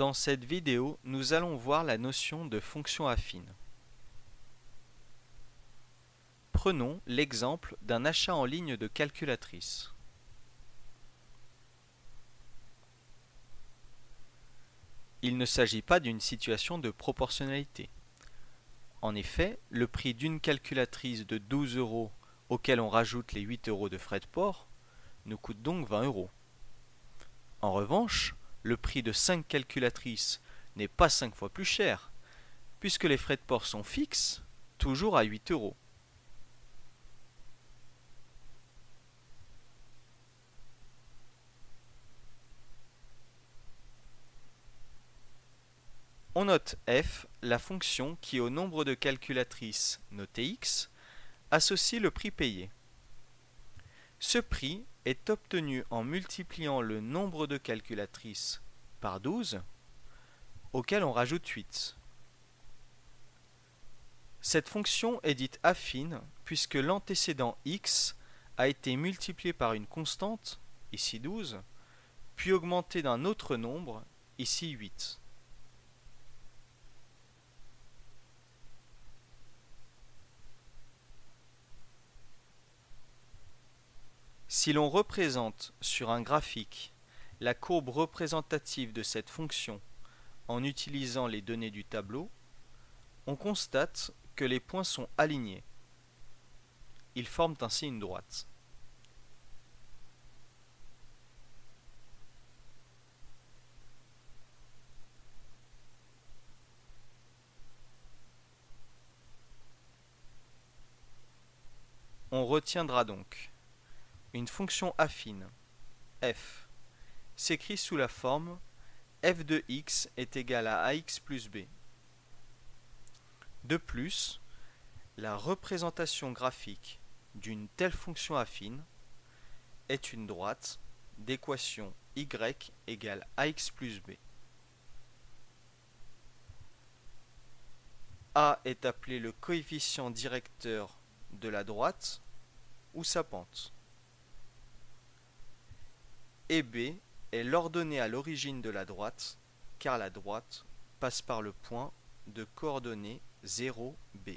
Dans cette vidéo, nous allons voir la notion de fonction affine. Prenons l'exemple d'un achat en ligne de calculatrice. Il ne s'agit pas d'une situation de proportionnalité. En effet, le prix d'une calculatrice de 12 € auquel on rajoute les 8 € de frais de port nous coûte donc 20 €. En revanche, le prix de 5 calculatrices n'est pas 5 fois plus cher, puisque les frais de port sont fixes, toujours à 8 €. On note f, la fonction qui au nombre de calculatrices notées x associe le prix payé. Ce prix est obtenu en multipliant le nombre de calculatrices par 12, auquel on rajoute 8. Cette fonction est dite affine puisque l'antécédent x a été multiplié par une constante, ici 12, puis augmenté d'un autre nombre, ici 8. Si l'on représente sur un graphique la courbe représentative de cette fonction en utilisant les données du tableau, on constate que les points sont alignés. Ils forment ainsi une droite. On retiendra donc une fonction affine, f, s'écrit sous la forme f de x est égal à ax plus b. De plus, la représentation graphique d'une telle fonction affine est une droite d'équation y égale ax plus b. A est appelé le coefficient directeur de la droite ou sa pente. Et B est l'ordonnée à l'origine de la droite, car la droite passe par le point de coordonnées 0, B.